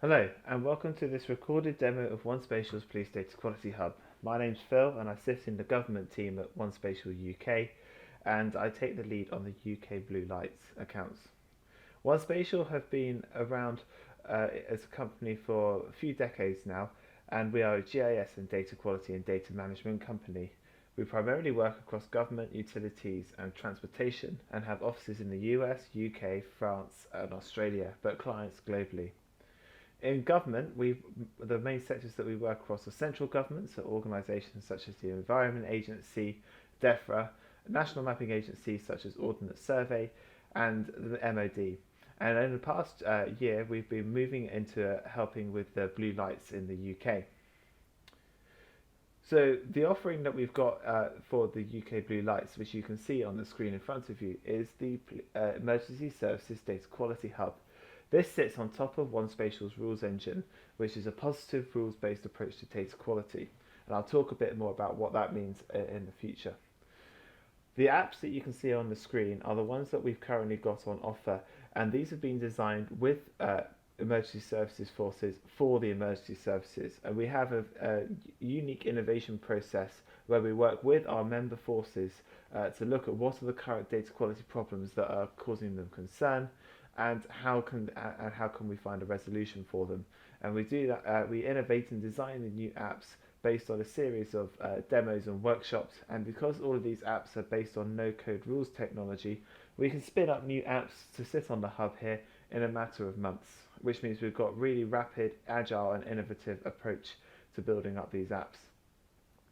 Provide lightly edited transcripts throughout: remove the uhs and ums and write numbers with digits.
Hello, and welcome to this recorded demo of 1Spatial's Police Data Quality Hub. My name's Phil, and I sit in the government team at 1Spatial UK, and I take the lead on the UK Blue Lights accounts. 1Spatial have been around as a company for a few decades now, and we are a GIS and data quality and data management company. We primarily work across government, utilities, and transportation, and have offices in the US, UK, France, and Australia, but clients globally. In government, the main sectors that we work across are central government, so organisations such as the Environment Agency, DEFRA, national mapping agencies such as Ordnance Survey, and the MOD. And in the past year, we've been moving into helping with the blue lights in the UK. So the offering that we've got for the UK Blue Lights, which you can see on the screen in front of you, is the Emergency Services Data Quality Hub. This sits on top of 1Spatial's rules engine, which is a positive rules-based approach to data quality. And I'll talk a bit more about what that means in the future. The apps that you can see on the screen are the ones that we've currently got on offer, and these have been designed with emergency services forces for the emergency services. And we have a unique innovation process where we work with our member forces to look at what are the current data quality problems that are causing them concern, and how can we find a resolution for them. And we do that. We innovate and design the new apps based on a series of demos and workshops. And because all of these apps are based on no-code rules technology, we can spin up new apps to sit on the hub here in a matter of months, which means we've got really rapid, agile, and innovative approach to building up these apps.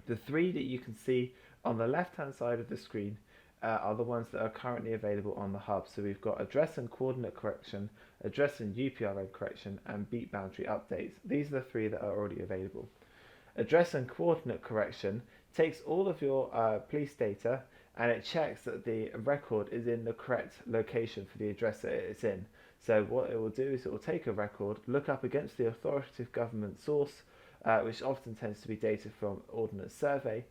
The three that you can see on the left-hand side of the screen are the ones that are currently available on the hub. So we've got address and coordinate correction, address and UPRN correction, and beat boundary updates. These are the three that are already available. Address and coordinate correction takes all of your police data and it checks that the record is in the correct location for the address that it's in. So what it will do is it will take a record, look up against the authoritative government source, which often tends to be data from Ordnance Survey,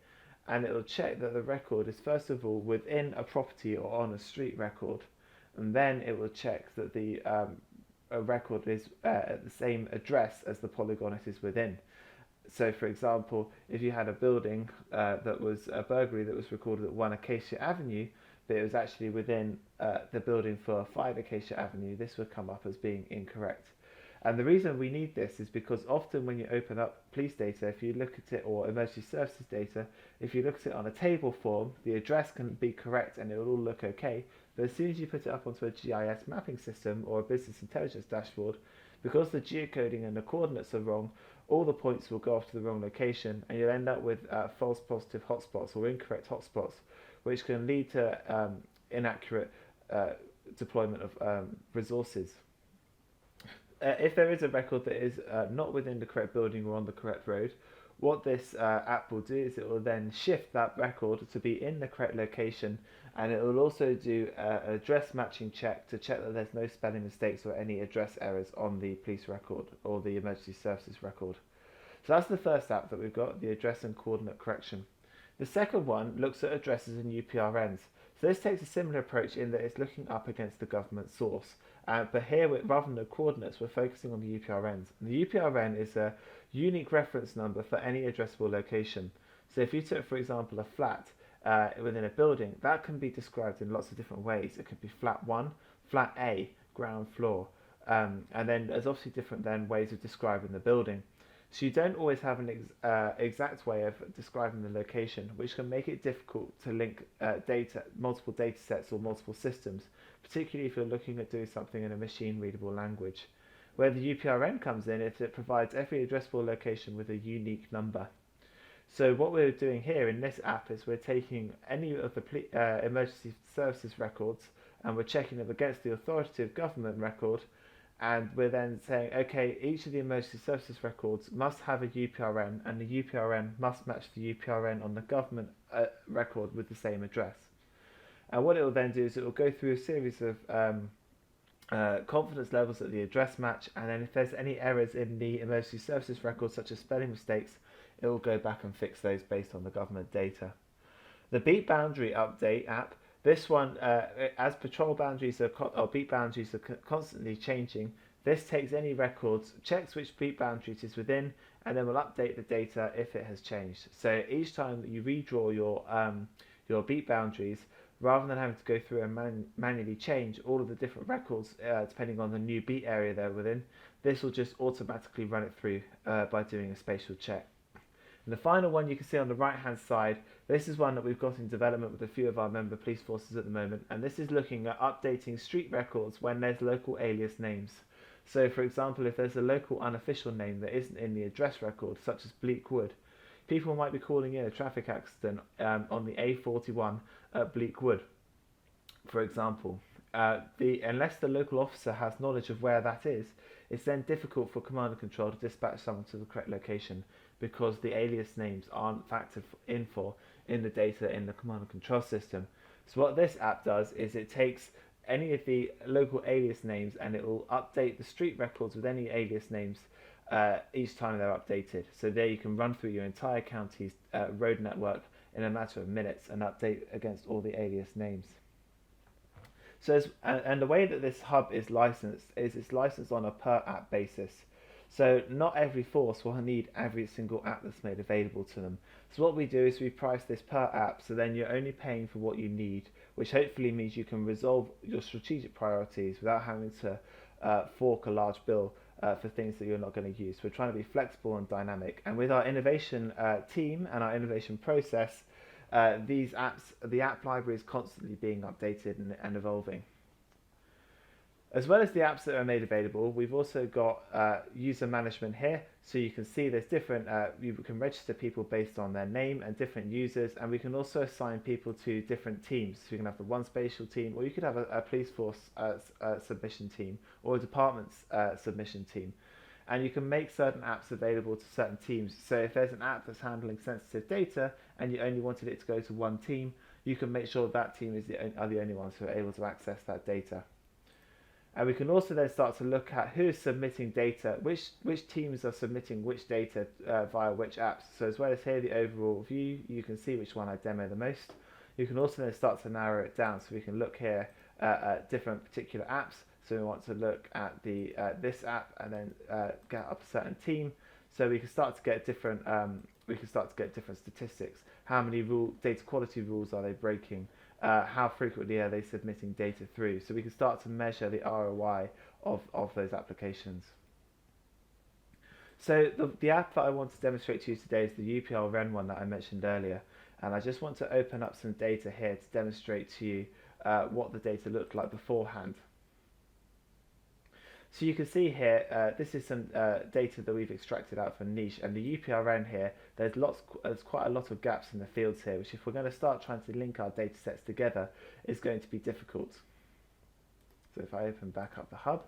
and it will check that the record is first of all within a property or on a street record, and then it will check that the record is at the same address as the polygon it is within. So for example, if you had a building that was a burglary that was recorded at 1 Acacia Avenue, but it was actually within the building for 5 Acacia Avenue, this would come up as being incorrect. And the reason we need this is because often when you open up police data, if you look at it, or emergency services data, if you look at it on a table form, the address can be correct and it will all look okay. But as soon as you put it up onto a GIS mapping system or a business intelligence dashboard, because the geocoding and the coordinates are wrong, all the points will go off to the wrong location, and you'll end up with false positive hotspots or incorrect hotspots, which can lead to inaccurate deployment of resources. If there is a record that is not within the correct building or on the correct road, what this app will do is it will then shift that record to be in the correct location, and it will also do an address matching check to check that there's no spelling mistakes or any address errors on the police record or the emergency services record. So that's the first app that we've got, the address and coordinate correction. The second one looks at addresses and UPRNs. So this takes a similar approach in that it's looking up against the government source. But here, rather than the coordinates, we're focusing on the UPRNs. And the UPRN is a unique reference number for any addressable location. So if you took, for example, a flat within a building, that can be described in lots of different ways. It could be flat 1, flat A, ground floor. And then there's obviously different ways of describing the building. So you don't always have an exact way of describing the location, which can make it difficult to link multiple data sets or multiple systems, particularly if you're looking at doing something in a machine-readable language. Where the UPRN comes in, it provides every addressable location with a unique number. So what we're doing here in this app is we're taking any of the emergency services records and we're checking them against the authoritative government record, and we're then saying, okay, each of the emergency services records must have a UPRN, and the UPRN must match the UPRN on the government record with the same address. And what it will then do is it will go through a series of confidence levels at the address match, and then if there's any errors in the emergency services record, such as spelling mistakes, it will go back and fix those based on the government data. The beat boundary update app, this one, as patrol boundaries or beat boundaries are constantly changing, This takes any records, checks which beat boundary it is within, and then will update the data if it has changed. So each time that you redraw your beat boundaries, rather than having to go through and manually change all of the different records depending on the new beat area they're within, this will just automatically run it through by doing a spatial check. And the final one you can see on the right hand side, this is one that we've got in development with a few of our member police forces at the moment, and this is looking at updating street records when there's local alias names. So for example, if there's a local unofficial name that isn't in the address record, such as Bleakwood, people might be calling in a traffic accident on the A41 at Bleakwood, for example. Unless the local officer has knowledge of where that is, it's then difficult for command and control to dispatch someone to the correct location because the alias names aren't factored in the data in the command and control system. So what this app does is it takes any of the local alias names and it will update the street records with any alias names each time they're updated. So there you can run through your entire county's road network in a matter of minutes and update against all the alias names. So and the way that this hub is licensed is it's licensed on a per app basis. So not every force will need every single app that's made available to them. So what we do is we price this per app, so then you're only paying for what you need, which hopefully means you can resolve your strategic priorities without having to fork a large bill for things that you're not going to use. We're trying to be flexible and dynamic, and with our innovation team and our innovation process, the app library is constantly being updated and evolving. As well as the apps that are made available, we've also got user management here. So you can see there's different, you can register people based on their name and different users, and we can also assign people to different teams. So you can have the 1Spatial team, or you could have a police force submission team, or a department's submission team. And you can make certain apps available to certain teams. So if there's an app that's handling sensitive data and you only wanted it to go to one team, you can make sure that team are the only ones who are able to access that data. And we can also then start to look at who is submitting data, which teams are submitting which data via which apps. So as well as here the overall view, you can see which one I demo the most. You can also then start to narrow it down, so we can look here at different particular apps. So we want to look at the this app and then get up a certain team. So we can start to get different statistics. How many data quality rules are they breaking? How frequently are they submitting data through? So we can start to measure the ROI of those applications. So the app that I want to demonstrate to you today is the UPL-REN one that I mentioned earlier. And I just want to open up some data here to demonstrate to you what the data looked like beforehand. So you can see here, this is some data that we've extracted out from Niche, and the UPRN here, there's quite a lot of gaps in the fields here, which if we're going to start trying to link our data sets together, is going to be difficult. So if I open back up the hub,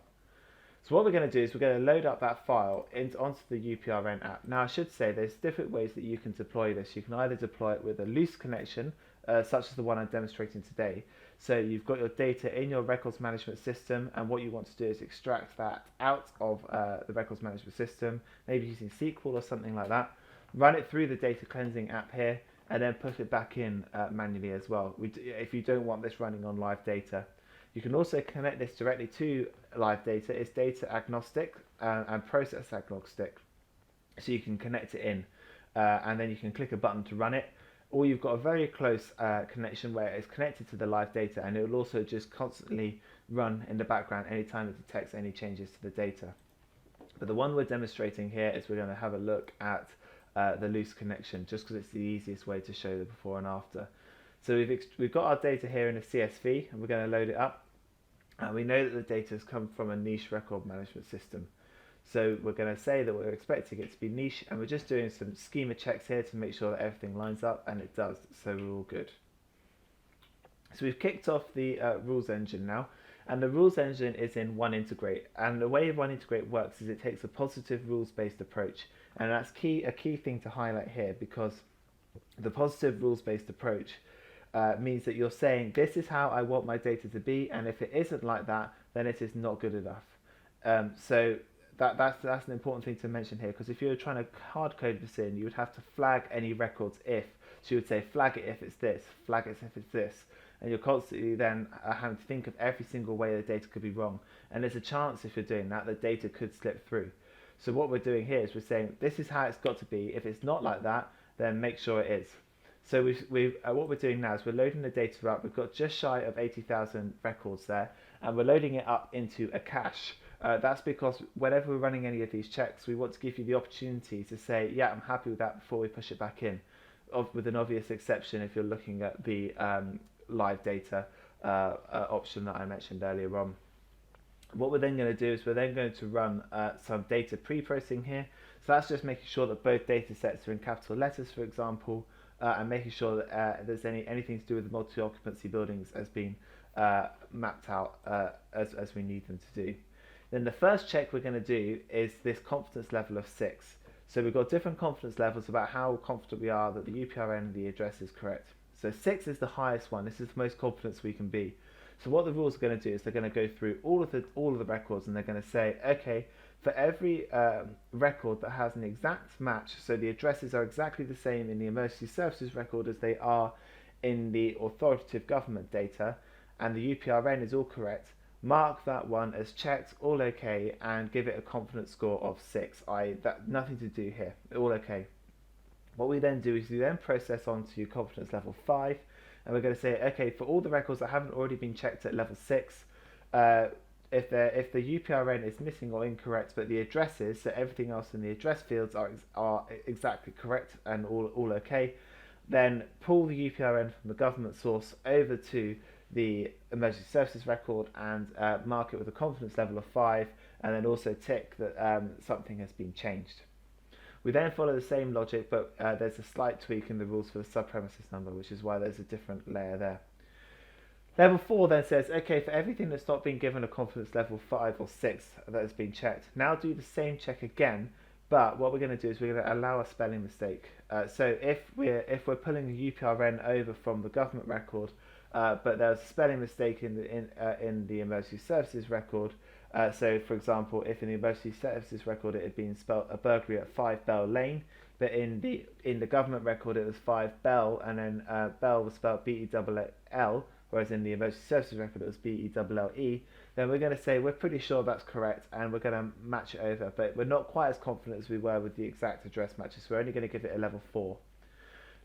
so what we're going to do is we're going to load up that file onto the UPRN app. Now I should say there's different ways that you can deploy this. You can either deploy it with a loose connection, such as the one I'm demonstrating today. So you've got your data in your records management system, and what you want to do is extract that out of the records management system, maybe using SQL or something like that, run it through the data cleansing app here, and then put it back in manually as well, if you don't want this running on live data. You can also connect this directly to live data. It's data agnostic and process agnostic, so you can connect it in and then you can click a button to run it. Or you've got a very close connection where it's connected to the live data, and it will also just constantly run in the background anytime it detects any changes to the data. But the one we're demonstrating here is we're going to have a look at the loose connection, just because it's the easiest way to show the before and after. So we've got our data here in a CSV, and we're going to load it up. And we know that the data has come from a niche record management system. So we're going to say that we're expecting it to be niche, and we're just doing some schema checks here to make sure that everything lines up, and it does, so we're all good. So we've kicked off the rules engine now, and the rules engine is in 1Integrate, and the way 1Integrate works is it takes a positive rules-based approach, and that's a key thing to highlight here, because the positive rules-based approach means that you're saying this is how I want my data to be, and if it isn't like that, then it is not good enough. So that's an important thing to mention here, because if you were trying to hard code this in, you would have to flag any records if So you would say flag it if it's this, flag it if it's this. And you're constantly then having to think of every single way the data could be wrong. And there's a chance if you're doing that, the data could slip through. So what we're doing here is we're saying this is how it's got to be. If it's not like that, then make sure it is. So what we're doing now is we're loading the data up. We've got just shy of 80,000 records there, and we're loading it up into a cache. That's because whenever we're running any of these checks, we want to give you the opportunity to say, yeah, I'm happy with that before we push it back in, with an obvious exception if you're looking at the live data option that I mentioned earlier on. What we're then going to do is we're then going to run some data pre-processing here. So that's just making sure that both data sets are in capital letters, for example, and making sure that there's anything to do with the multi-occupancy buildings has been mapped out as we need them to do. Then the first check we're going to do is this confidence level of 6. So we've got different confidence levels about how confident we are that the UPRN and the address is correct. So 6 is the highest one. This is the most confidence we can be. So what the rules are going to do is they're going to go through all of the records, and they're going to say, okay, for every record that has an exact match, so the addresses are exactly the same in the emergency services record as they are in the authoritative government data, and the UPRN is all correct, mark that one as checked, all okay, and give it a confidence score of 6. Nothing to do here, all okay. What we then do is we then process on to confidence level 5, and we're going to say, okay, for all the records that haven't already been checked at level 6, if the UPRN is missing or incorrect, but the addresses, so everything else in the address fields are exactly correct and all okay, then pull the UPRN from the government source over to the emergency services record and mark it with a confidence level of 5, and then also tick that something has been changed. We then follow the same logic, but there's a slight tweak in the rules for the sub-premises number, which is why there's a different layer there. Level 4 then says, okay, for everything that's not been given a confidence level 5 or 6 that has been checked, now do the same check again, but what we're going to do is we're going to allow a spelling mistake. So if we're pulling a UPRN over from the government record, but there's a spelling mistake in the emergency services record, so for example, if in the emergency services record it had been spelled a burglary at 5 Bell Lane, but in the government record it was 5 Bell, and then Bell was spelled B-E-L-L, whereas in the emergency services record it was B-E-L-L-E, then we're going to say we're pretty sure that's correct and we're going to match it over, but we're not quite as confident as we were with the exact address matches, so we're only going to give it a level 4.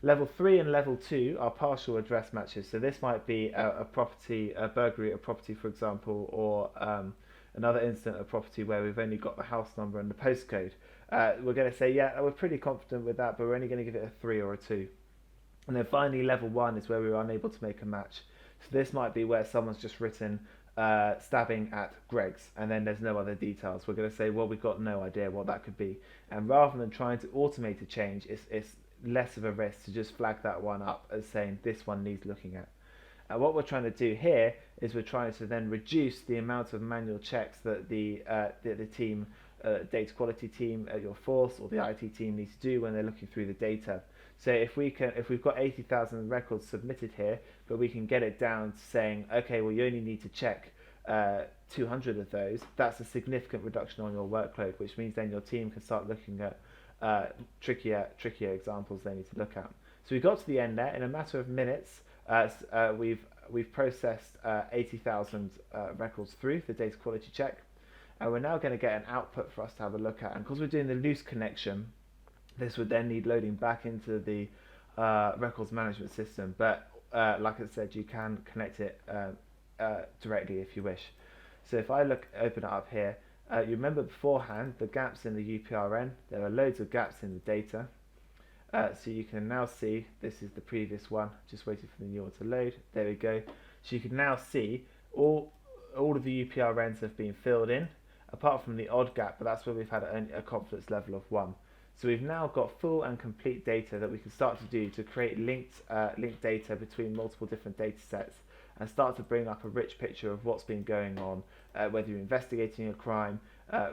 Level 3 and level 2 are partial address matches, so this might be a burglary at a property, for example, or another incident of property where we've only got the house number and the postcode. We're going to say, yeah, we're pretty confident with that, but we're only going to give it a 3 or a 2. And then finally, level 1 is where we were unable to make a match. So this might be where someone's just written stabbing at Greg's, and then there's no other details. We're going to say, well, we've got no idea what that could be. And rather than trying to automate a change, it's less of a risk to just flag that one up as saying this one needs looking at. What we're trying to do here is we're trying to then reduce the amount of manual checks that the team, data quality team at your force or the IT team needs to do when they're looking through the data. So if we've got 80,000 records submitted here, but we can get it down to saying, okay, well you only need to check 200 of those, that's a significant reduction on your workload, which means then your team can start looking at trickier examples they need to look at. So we got to the end there in a matter of minutes. We've processed 80,000 records through the data quality check, and we're now going to get an output for us to have a look at. And because we're doing the loose connection, this would then need loading back into the records management system. But like I said, you can connect it directly if you wish. So if I open it up here, you remember beforehand the gaps in the UPRN. There are loads of gaps in the data. So you can now see, this is the previous one, just waiting for the new one to load. There we go. So you can now see all of the UPRNs have been filled in, apart from the odd gap, but that's where we've had a confidence level of 1. So we've now got full and complete data that we can start to do to create linked data between multiple different data sets and start to bring up a rich picture of what's been going on, whether you're investigating a crime,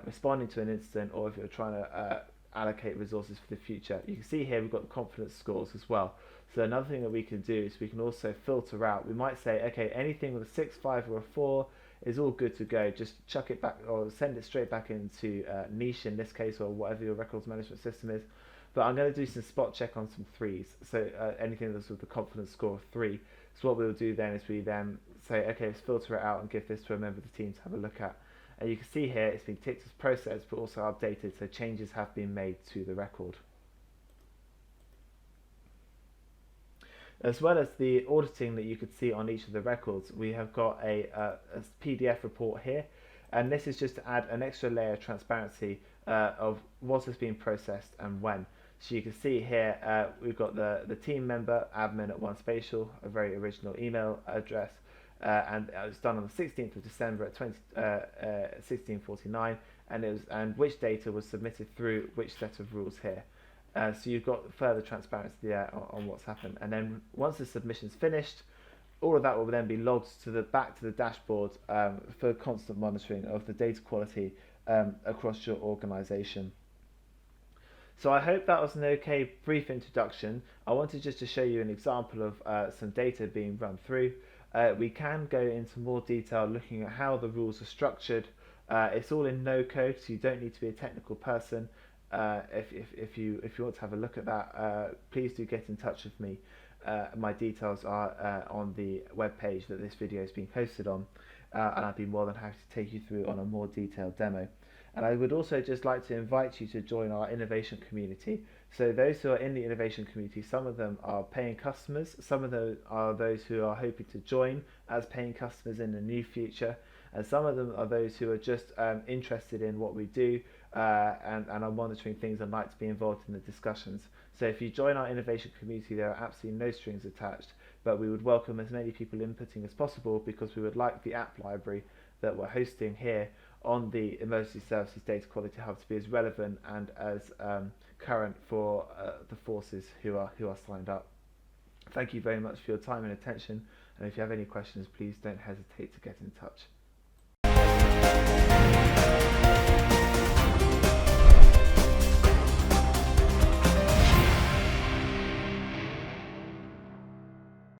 responding to an incident, or if you're trying to allocate resources for the future. You can see here we've got the confidence scores as well. So another thing that we can do is we can also filter out. We might say, okay, anything with a 6, 5 or a 4 is all good to go. Just chuck it back or send it straight back into niche in this case, or whatever your records management system is. but I'm going to do some spot check on some threes. So anything that's with the confidence score of 3. So what we'll do then is we then say, okay, let's filter it out and give this to a member of the team to have a look at. And you can see here it's been ticked as processed but also updated, so changes have been made to the record. As well as the auditing that you could see on each of the records, we have got a PDF report here, and this is just to add an extra layer of transparency of what has been processed and when. So you can see here we've got the team member, admin at 1Spatial, a very original email address, and it was done on the 16th of December at 16:49, and which data was submitted through which set of rules here. So you've got further transparency there on what's happened, and then once the submission's finished, all of that will then be logged back to the dashboard for constant monitoring of the data quality across your organisation. So I hope that was an okay brief introduction. I wanted just to show you an example of some data being run through. We can go into more detail looking at how the rules are structured. It's all in no code, so you don't need to be a technical person. If you want to have a look at that, please do get in touch with me. My details are on the web page that this video is being hosted on, and I'd be more than happy to take you through on a more detailed demo. And I would also just like to invite you to join our innovation community. So those who are in the innovation community, some of them are paying customers, some of them are those who are hoping to join as paying customers in the near future, and some of them are those who are just interested in what we do and are monitoring things and like to be involved in the discussions. So if you join our innovation community, there are absolutely no strings attached, but we would welcome as many people inputting as possible, because we would like the app library that we're hosting here on the Emergency Services Data Quality Hub to be as relevant and as current for the forces who are signed up. Thank you very much for your time and attention, and if you have any questions, please don't hesitate to get in touch.